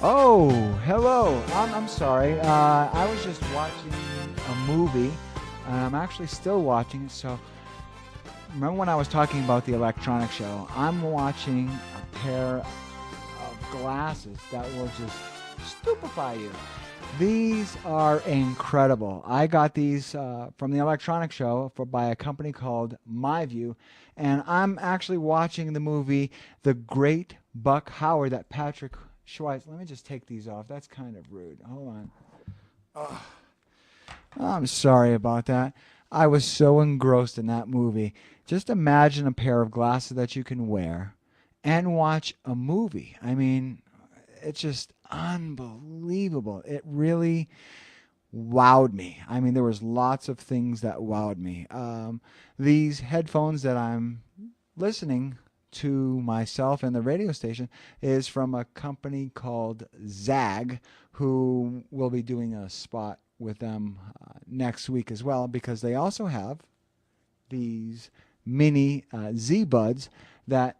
Oh, hello. I'm sorry. I was just watching a movie, and I'm actually still watching it. So, remember when I was talking about the electronic show? I'm watching a pair of glasses that will just stupefy you. These are incredible. I got these from the electronic show by a company called MyView, and I'm actually watching the movie The Great Buck Howard that Patrick Schweitz. Let me just take these off. That's kind of rude. Hold on. Oh, I'm sorry about that. I was so engrossed in that movie. Just imagine a pair of glasses that you can wear and watch a movie. I mean, it's just unbelievable. It really wowed me. I mean, there was lots of things that wowed me. These headphones that I'm listening to myself and the radio station is from a company called Zag, who will be doing a spot with them next week as well, because they also have these mini Z Buds that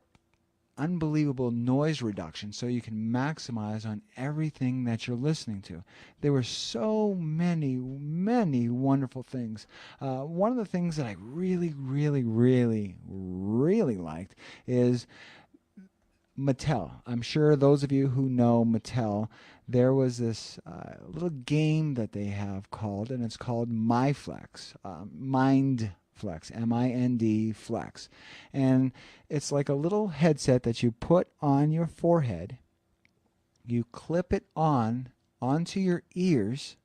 unbelievable noise reduction so you can maximize on everything that you're listening to. There were so many wonderful things. One of the things that I really liked is Mattel. I'm sure those of you who know Mattel, there was this little game that they have called, and it's called MyFlex, MindFlex, MIND Flex. And it's like a little headset that you put on your forehead, you clip it onto your ears,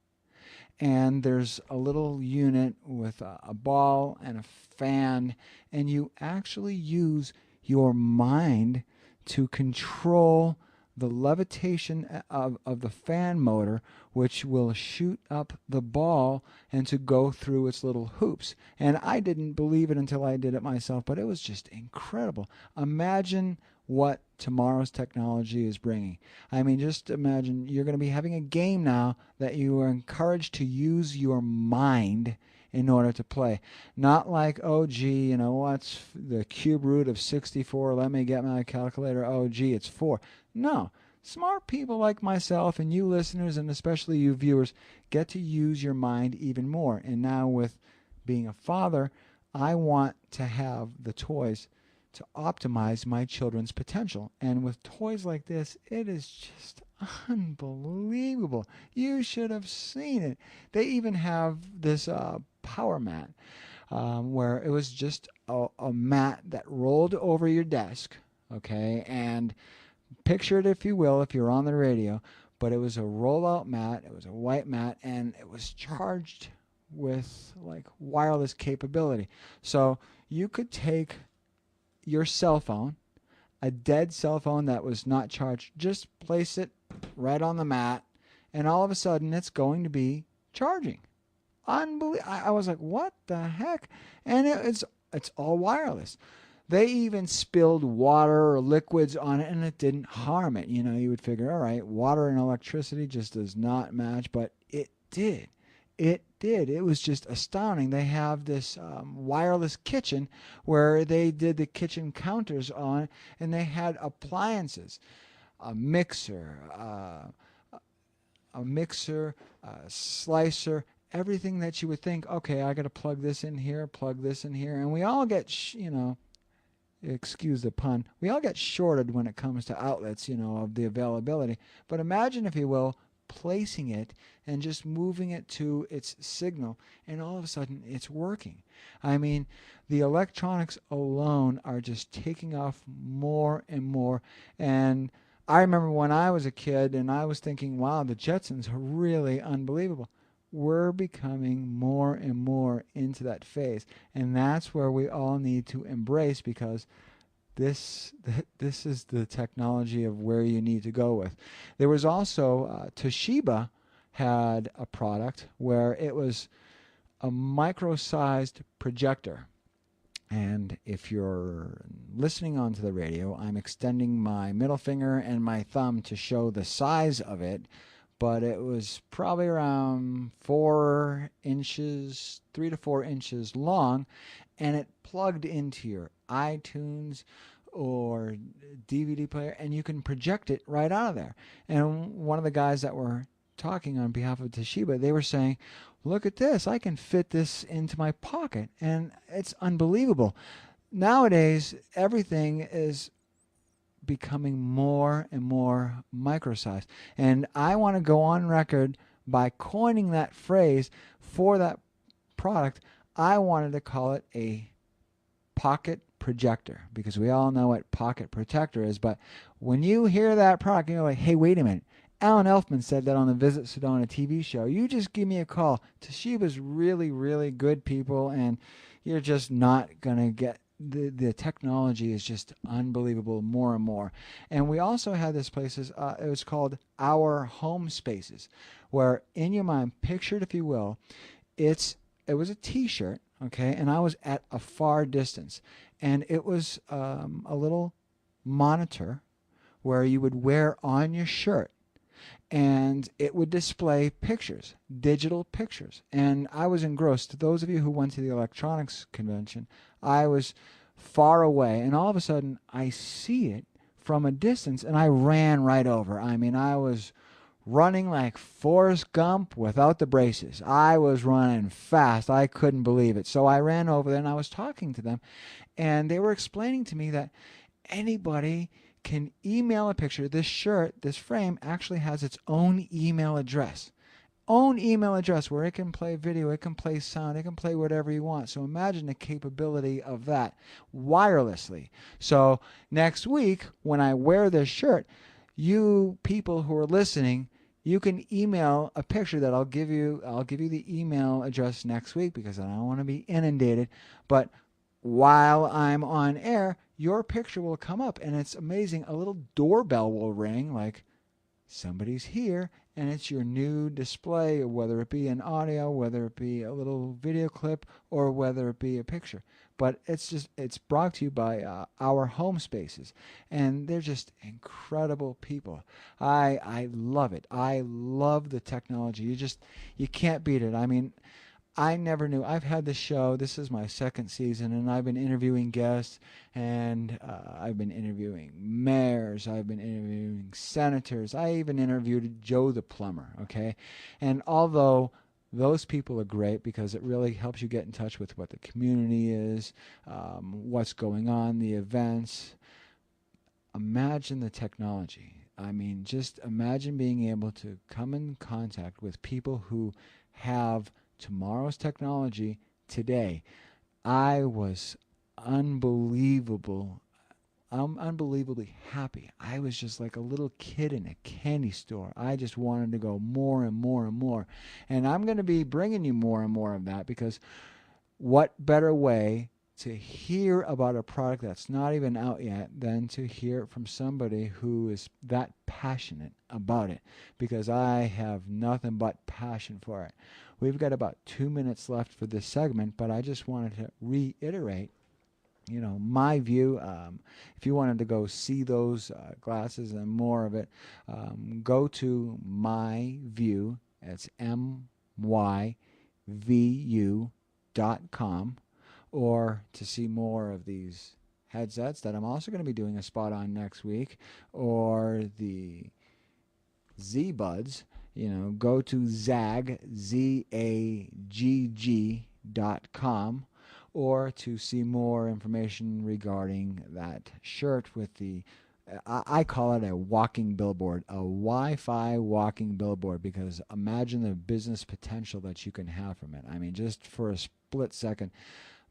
and there's a little unit with a ball and a fan, and you actually use your mind to control the levitation of the fan motor, which will shoot up the ball and to go through its little hoops. And I didn't believe it until I did it myself, but it was just incredible. Imagine what tomorrow's technology is bringing. I mean, just imagine you're going to be having a game now that you are encouraged to use your mind in order to play. Not like, oh, gee, what's the cube root of 64? Let me get my calculator. Oh, gee, it's 4. No. Smart people like myself and you listeners, and especially you viewers, get to use your mind even more. And now with being a father, I want to have the toys to optimize my children's potential. And with toys like this, it is just unbelievable. You should have seen it. They even have this power mat where it was just a mat that rolled over your desk, okay? And picture it, if you will, if you're on the radio, but it was a rollout mat. It was a white mat, and it was charged with like wireless capability. So you could take your cell phone, a dead cell phone that was not charged, just place it right on the mat, and all of a sudden it's going to be charging. Unbelievable. I was like, what the heck? And it's all wireless. They even spilled water or liquids on it, and it didn't harm it. You would figure, all right, water and electricity just does not match, but it did. It did. It was just astounding. They have this wireless kitchen where they did the kitchen counters on, and they had appliances, a mixer, a slicer, everything that you would think, okay, I got to plug this in here, and we all get, excuse the pun, we all get shorted when it comes to outlets, of the availability. But imagine, if you will, placing it and just moving it to its signal, and all of a sudden it's working. I mean, the electronics alone are just taking off more and more. And I remember when I was a kid and I was thinking, wow, the Jetsons are really unbelievable. We're becoming more and more into that phase, and that's where we all need to embrace, because this this is the technology of where you need to go with. There was also Toshiba had a product where it was a micro-sized projector. And if you're listening onto the radio, I'm extending my middle finger and my thumb to show the size of it, but it was probably around 4 inches, 3 to 4 inches long, and it plugged into your iTunes or DVD player, and you can project it right out of there. And one of the guys that were talking on behalf of Toshiba, they were saying, look at this, I can fit this into my pocket, and it's unbelievable. Nowadays, everything is becoming more and more micro-sized, and I want to go on record by coining that phrase for that product. I wanted to call it a pocket projector, because we all know what pocket protector is. But when you hear that product, you're like, hey, wait a minute. Alan Elfman said that on the Visit Sedona TV show. You just give me a call. Toshiba's really, really good people, and you're just not going to get the technology is just unbelievable more and more. And we also had this places, it was called Our Home Spaces, where in your mind, pictured if you will, it was a t-shirt, okay, and I was at a far distance, and it was a little monitor where you would wear on your shirt, and it would display pictures, digital pictures. And I was engrossed. Those of you who went to the electronics convention, I was far away, and all of a sudden I see it from a distance, and I ran right over. I mean, I was running like Forrest Gump without the braces. I was running fast. I couldn't believe it. So I ran over there, and I was talking to them, and they were explaining to me that anybody can email a picture. This shirt, this frame, actually has its own email address. Own email address where it can play video, it can play sound, it can play whatever you want. So imagine the capability of that wirelessly. So next week, when I wear this shirt, you people who are listening, you can email a picture that I'll give you the email address next week, because I don't want to be inundated. But while I'm on air, your picture will come up, and it's amazing. A little doorbell will ring, like somebody's here, and it's your new display, whether it be an audio, whether it be a little video clip, or whether it be a picture. But it's brought to you by Our Home Spaces, and they're just incredible people. I love it. I love the technology. You can't beat it. I mean, I never knew. I've had this show. This is my second season, and I've been interviewing guests, and I've been interviewing mayors. I've been interviewing senators. I even interviewed Joe the plumber, okay? And although those people are great, because it really helps you get in touch with what the community is, what's going on, the events, imagine the technology. I mean, just imagine being able to come in contact with people who have tomorrow's technology today. I was unbelievably happy. I was just like a little kid in a candy store. I just wanted to go more and more and more. And I'm going to be bringing you more and more of that, because what better way to hear about a product that's not even out yet than to hear it from somebody who is that passionate about it, because I have nothing but passion for it. We've got about 2 minutes left for this segment, but I just wanted to reiterate, my view. If you wanted to go see those glasses and more of it, go to My View. It's myvu.com, or to see more of these headsets that I'm also going to be doing a spot on next week, or the Z-Buds. Go to zagg.com, or to see more information regarding that shirt with the, I call it a walking billboard, a Wi-Fi walking billboard, because imagine the business potential that you can have from it. I mean, just for a split second,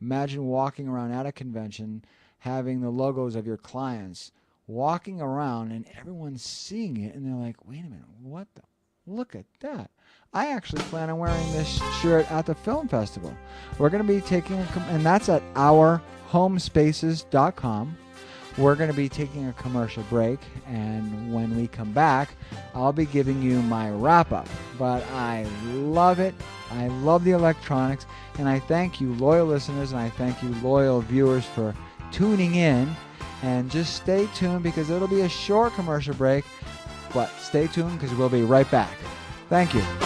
imagine walking around at a convention, having the logos of your clients walking around, and everyone's seeing it, and they're like, wait a minute, what the? Look at that. I actually plan on wearing this shirt at the film festival. We're going to be taking, and that's at ourhomespaces.com. We're going to be taking a commercial break, and when we come back, I'll be giving you my wrap-up. But I love it. I love the electronics, and I thank you, loyal listeners, and I thank you, loyal viewers, for tuning in. And just stay tuned, because it'll be a short commercial break. But stay tuned, because we'll be right back. Thank you.